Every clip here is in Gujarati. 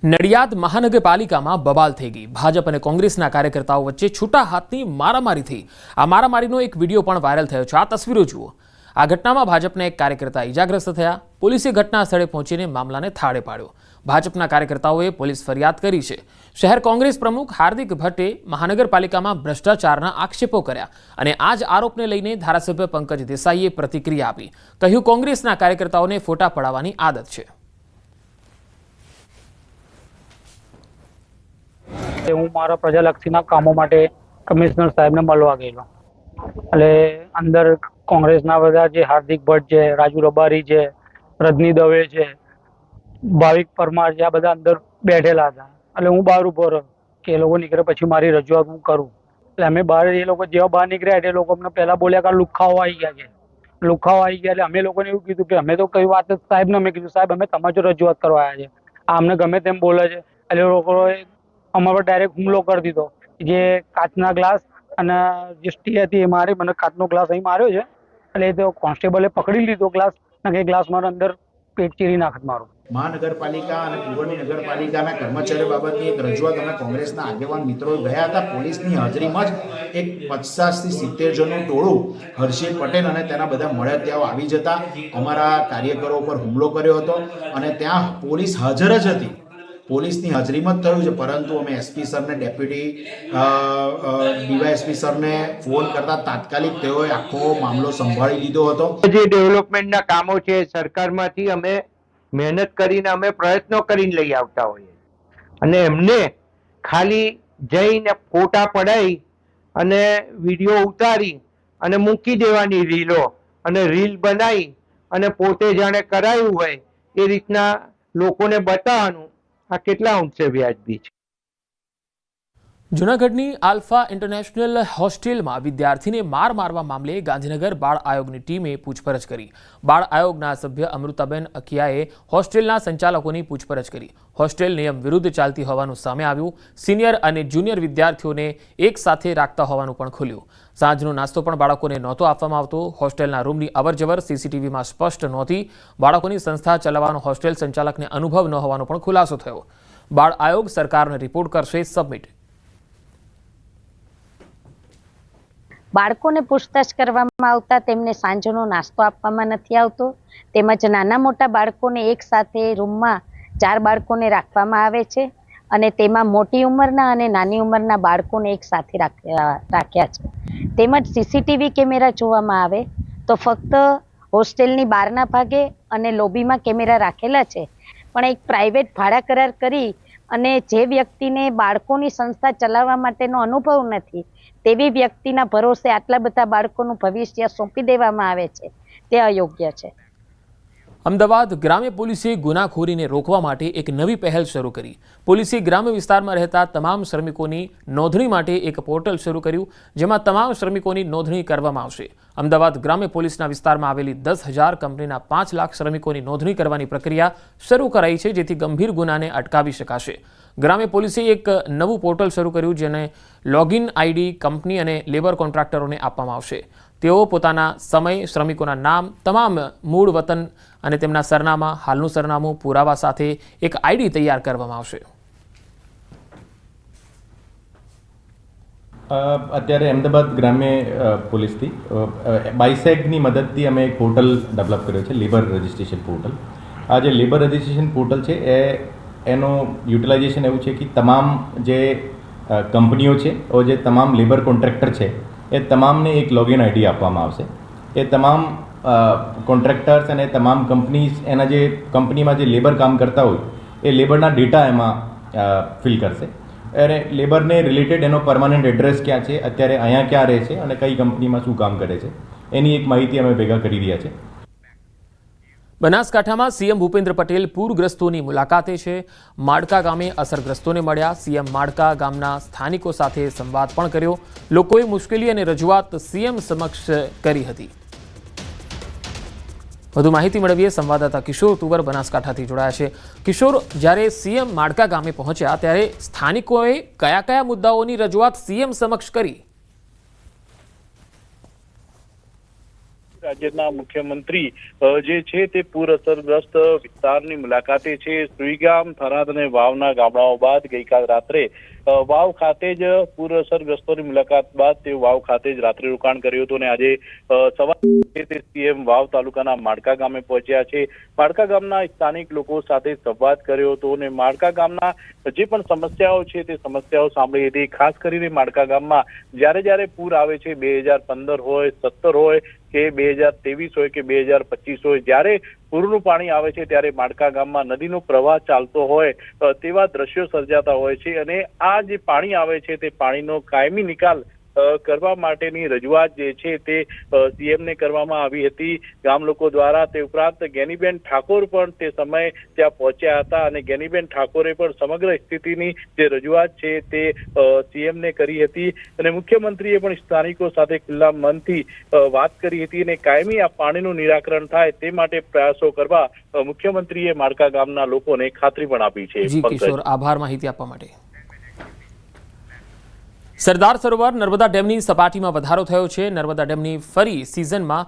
નડિયાદ મહાનગરપાલિકામાં બબાલ થઈ ગઈ। ભાજપ અને કોંગ્રેસના કાર્યકર્તાઓ વચ્ચે છૂટા હાથની મારામારી થઈ। આ મારામારીનો એક વિડીયો પણ વાયરલ થયો છે। આ તસવીરો જુઓ। આ ઘટનામાં ભાજપના એક કાર્યકર્તા ઈજાગ્રસ્ત થયા। પોલીસે ઘટના સ્થળે પહોંચીને મામલાને થાળે પાડ્યો। ભાજપના કાર્યકર્તાઓએ પોલીસ ફરિયાદ કરી છે। શહેર કોંગ્રેસ પ્રમુખ હાર્દિક ભટ્ટે મહાનગરપાલિકામાં ભ્રષ્ટાચારના આક્ષેપો કર્યા અને આ જ આરોપને લઈને ધારાસભ્ય પંકજ દેસાઈએ પ્રતિક્રિયા આપી। કહ્યું, કોંગ્રેસના કાર્યકર્તાઓને ફોટા પડાવવાની આદત છે। હું મારા પ્રજાલક્ષીના કામો માટે કમિશનર સાહેબને મળવા ગયેલો એટલે અંદર કોંગ્રેસના બધા જે હાર્દિક ભટ્ટ છે, રાજુ રબારી છે, રજની દવે છે, ભાવિક પરમાર છે, આ બધા અંદર બેઠેલા હતા। એટલે હું બહાર ઉભો રહ્યો કે એ લોકો નીકળે પછી મારી રજૂઆત હું કરું। એટલે અમે બહાર એ લોકો જેવા બહાર નીકળ્યા એટલે લોકો અમને પહેલા બોલ્યા કે લુખાઓ આવી ગયા છે, લુખાઓ આવી ગયા। એટલે અમે લોકોને એવું કીધું કે અમે તો કઈ વાત સાહેબને અમે કીધું, સાહેબ અમે તમારી રજૂઆત કરવા આવ્યા છે, આ અમને ગમે તેમ બોલે છે। એટલે લોકોએ અમારા પર ડાયરેક્ટ હુમલો કરી દીધો। જે કાચના ગ્લાસ અને જે સ્ટી હતી એ મારી મને કાચનો ગ્લાસ અહીં માર્યો છે। એટલે એ તો કોન્સ્ટેબલે પકડી લીધો ગ્લાસ અને એ ગ્લાસ મારા અંદર પેટ ચીરી નાખત મારું। મહાનગરપાલિકા અને પૂર્વની નગરપાલિકાના કર્મચારીઓ બાબતની એક રજૂઆત અમે કોંગ્રેસના આગેવાન મિત્રો ગયા હતા। પોલીસની હાજરીમાં જ એક 50 થી 70 જણનું ટોળું હર્ષિલ પટેલ અને તેના બધા મળતિયાઓ આવી જતા અમારા કાર્યકરો પર હુમલો કર્યો હતો અને ત્યાં પોલીસ હાજર જ હતી। પોલીસની હાજરીમાં જ થયું છે, પરંતુ અમે એસપી સરને, ડેપ્યુટી ડીવાયએસપી સરને ફોન કરતા તાત્કાલિક તેઓએ આખો મામલો સંભાળી લીધો હતો। જે ડેવલપમેન્ટના કામો છે સરકારમાંથી અમે મહેનત કરીને અમે પ્રયત્નો કરીને લઈ આવતા હોઈએ અને એમને ખાલી જઈને ફોટા પડાવી અને વિડીયો ઉતારી અને મૂકી દેવાની રીલો અને રીલ બનાવી અને પોતે જાણે કરાયું હોય એ રીતના લોકોને બતાવવાનું, આ કેટલા અંશે વ્યાજબી છે। જૂનાગઢની આલ્ફા ઇન્ટરનેશનલ હોસ્ટેલમાં વિદ્યાર્થીને માર મારવા મામલે ગાંધીનગર બાળ આયોગની ટીમે પૂછપરછ કરી। બાળ આયોગના સભ્ય અમૃતાબેન અકિયાએ હોસ્ટેલના સંચાલકોની પૂછપરછ કરી। હોસ્ટેલ નિયમ વિરુદ્ધ ચાલતી હોવાનું સામે આવ્યું। સિનિયર અને જુનિયર વિદ્યાર્થીઓને એક સાથે રાખતા હોવાનું પણ ખુલ્યું। સાંજનો નાસ્તો પણ બાળકોને નહોતો આપવામાં આવતો। હોસ્ટેલના રૂમની અવરજવર સીસીટીવીમાં સ્પષ્ટ નહોતી। બાળકોની સંસ્થા ચલાવવાનો હોસ્ટેલ સંચાલકને અનુભવ ન હોવાનો પણ ખુલાસો થયો। બાળ આયોગ સરકારને રિપોર્ટ કરશે સબમિટ। બાળકોને પૂછતાછ કરવામાં આવતા તેમને સાંજનો નાસ્તો આપવામાં નથી આવતો, તેમજ નાના મોટા બાળકોને એક સાથે રૂમમાં 4 બાળકોને રાખવામાં આવે છે અને તેમાં મોટી ઉંમરના અને નાની ઉંમરના બાળકોને એક સાથે રાખ્યા છે। તેમજ સીસીટીવી કેમેરા જોવામાં આવે તો ફક્ત હોસ્ટેલની બહારના ભાગે અને લોબીમાં કેમેરા રાખેલા છે, પણ એક પ્રાઇવેટ ભાડા કરાર કરી અને જે વ્યક્તિને બાળકોની સંસ્થા ચલાવવા માટેનો અનુભવ નથી તેવી વ્યક્તિના ભરોસે આટલા બધા બાળકોનું ભવિષ્ય સોંપી દેવામાં આવે છે, તે અયોગ્ય છે। અમદાવાદ ગ્રામ્ય પોલીસે ગુનાખોરીને રોકવા માટે એક નવી પહેલ શરૂ કરી। પોલીસે ગ્રામ્ય વિસ્તારમાં રહેતા તમામ શ્રમિકોની નોંધણી માટે એક પોર્ટલ શરૂ કર્યું, જેમાં તમામ શ્રમિકોની નોંધણી કરવામાં આવશે। અમદાવાદ ગ્રામ્ય પોલીસના વિસ્તારમાં આવેલી 10,000 કંપનીના 5 લાખ શ્રમિકોની નોંધણી કરવાની પ્રક્રિયા શરૂ કરાઈ છે, જેથી ગંભીર ગુનાને અટકાવી શકાશે। ગ્રામ્ય પોલીસે એક નવું પોર્ટલ શરૂ કર્યું, જેને લોગિન આઈડી કંપની અને લેબર કોન્ટ્રાક્ટરોને આપવામાં આવશે। તેઓ પોતાના સમય, શ્રમિકોના નામ, તમામ મૂળ વતન અને તેમના સરનામા, હાલનું સરનામું, પુરાવા સાથે એક આઈડી તૈયાર કરવામાં આવશે। અત્યારે અમદાવાદ ગ્રામ્ય પોલીસથી બાયસેગની મદદથી અમે એક પોર્ટલ ડેવલપ કર્યો છે, લેબર રજિસ્ટ્રેશન પોર્ટલ। આ જે લેબર રજિસ્ટ્રેશન પોર્ટલ છે એનું યુટિલાઇઝેશન એવું છે કે તમામ જે કંપનીઓ છે or જે તમામ લેબર કોન્ટ્રાક્ટર છે એ તમામને એક લોગિન આઈડી આપવામાં આવશે। એ તમામ કોન્ટ્રાક્ટર્સ અને તમામ કંપનીઝ એના જે કંપનીમાં જે લેબર કામ કરતા હોય એ લેબરના ડેટા એમાં ફિલ કરશે અને લેબરને રિલેટેડ એનો પરમાનન્ટ એડ્રેસ ક્યાં છે, અત્યારે અહીંયા ક્યાં રહે છે અને કઈ કંપનીમાં શું કામ કરે છે એની એક માહિતી અમે ભેગા કરી રહ્યા છે। બનાસકાંઠામાં સીએમ ભૂપેન્દ્ર પટેલ પૂરગ્રસ્તોની મુલાકાતે છે। માડકા ગામે અસરગ્રસ્તોને મળ્યા। સીએમ માડકા ગામના સ્થાનિકો સાથે સંવાદ પણ કર્યો। લોકોએ મુશ્કેલી અને રજૂઆત સીએમ સમક્ષ કરી હતી। વધુ માહિતી મેળવીએ સંવાદદાતા કિશોર તુવર બનાસકાંઠાથી જોડાયા છે। કિશોર, જ્યારે સીએમ માડકા ગામે પહોંચ્યા ત્યારે સ્થાનિકોએ કયા કયા મુદ્દાઓની રજૂઆત સીએમ સમક્ષ કરી? રાજ્યના મુખ્યમંત્રી જે છે તે પૂર અસરગ્રસ્ત વિસ્તારની મુલાકાતે છે. સુઈગામ, થરાદ અને વાવના ગામડાઓ બાદ ગઈકાલ રાત્રે વાવ ખાતે જ પૂર અસરગ્રસ્તોની મુલાકાત બાદ તેઓ વાવ ખાતે જ રાત્રિ રોકાણ કર્યું હતું અને આજે સવારે તે સીએમ વાવ તાલુકાના માડકા ગામે પહોંચ્યા છે. માડકા ગામના સ્થાનિક લોકો સાથે સંવાદ કર્યો હતો અને માડકા ગામના જે પણ સમસ્યાઓ છે તે સમસ્યાઓ સાંભળી હતી. ખાસ કરીને માડકા ગામમાં જ્યારે પૂર આવે છે, 2015 હોય, 17 હોય કે 2023 હોય કે 2025 હોય, જ્યારે પૂરનું પાણી આવે છે ત્યારે માડકા ગામમાં નદીનો પ્રવાહ ચાલતો હોય તેવા દ્રશ્યો સર્જાતા હોય છે અને આ જે પાણી આવે છે તે પાણીનો કાયમી નિકાલ કરવા માટેની રજૂઆત જે છે તે સીએમને કરવામાં આવી હતી ગામ લોકો દ્વારા. તે ઉપરાંત ગેનીબેન ઠાકોર પણ તે સમયે ત્યાં પહોંચ્યા હતા અને ગેનીબેન ઠાકોરે પણ સમગ્ર સ્થિતિની જે રજૂઆત છે તે સીએમને કરી હતી અને મુખ્યમંત્રીએ પણ સ્થાનિકો સાથે ખુલ્લા મનથી વાત કરી હતી અને કાયમી આ પાણીનું નિરાકરણ થાય તે માટે પ્રયાસો કરવા મુખ્યમંત્રીએ માડકા ગામના લોકોને ખાતરી પણ આપી છે. જી કિશોર, આભાર માહિતી આપવા માટે. સરદાર સરોવર નર્મદા ડેમની સપાટીમાં વધારો થયો છે. નર્મદા ડેમની ફરી સિઝનમાં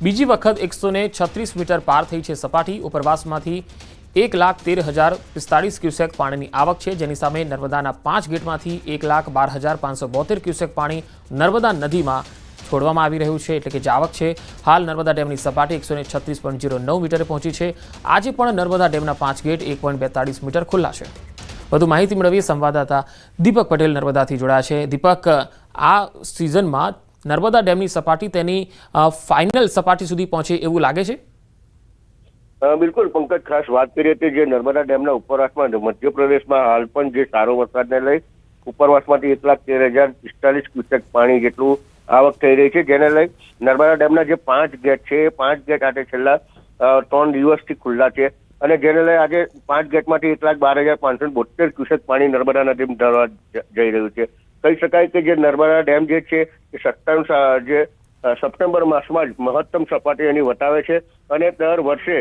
બીજી વખત 136 મીટર પાર થઈ છે સપાટી. ઉપરવાસમાંથી 1,13,045 ક્યુસેક પાણીની આવક છે, જેની સામે નર્મદાના 5 ગેટમાંથી 1,12,572 ક્યુસેક પાણી નર્મદા નદીમાં છોડવામાં આવી રહ્યું છે, એટલે કે જે આવક છે. હાલ નર્મદા ડેમની સપાટી 136.09 મીટરે પહોંચી છે. આજે પણ નર્મદા ડેમના 5 ગેટ 1.42 મીટર ખુલ્લા છે. વધુ માહિતી મેળવીએ સંવાદદાતા દીપક પટેલ નર્મદાથી જોડાયા છે. દીપક, આ સિઝનમાં નર્મદા ડેમની સપાટી તેની ફાઇનલ સપાટી સુધી પહોંચે એવું લાગે છે? બિલકુલ પંકજ, ખાસ વાત કરીએ તો જે નર્મદા ડેમના ઉપરવાસમાં મધ્યપ્રદેશમાં હાલ પણ જે સારો વરસાદને લઈ ઉપરવાસમાંથી 1,13,045 ક્યુસેક પાણી જેટલું આવક થઈ રહી છે, જેને લઈ નર્મદા ડેમના જે 5 ગેટ છે એ 5 ગેટ આજે છેલ્લા 3 દિવસથી ખુલ્લા છે અને જેને લઈ આજે 5 ગેટમાંથી 1,12,572 ક્યુસેક પાણી નર્મદા નદીમાં ઢળવા જઈ રહ્યું છે. કહી શકાય કે જે નર્મદા ડેમ જે છે એ સપ્ટેમ્બર માસમાં જ મહત્તમ સપાટી એની વટાવે છે અને દર વર્ષે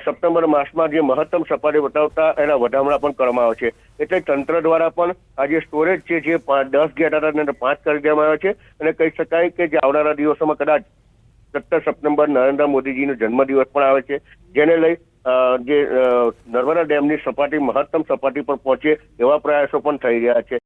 સપ્ટેમ્બર માસમાં જે મહત્તમ સપાટી વટાવતા એના વધામણા પણ કરવામાં આવે છે. એટલે તંત્ર દ્વારા પણ આ જે સ્ટોરેજ છે જે 10 ગેટ હતા એને 5 કરી દેવામાં આવ્યા છે અને કહી શકાય કે જે આવનારા દિવસોમાં કદાચ 17 સપ્ટેમ્બર નરેન્દ્ર મોદીજીનો જન્મદિવસ પણ આવે છે, જેને લઈ જે નર્મદા ડેમની સપાટી મહત્તમ સપાટી પર પહોંચે એવા પ્રયાસો પણ થઈ રહ્યા છે.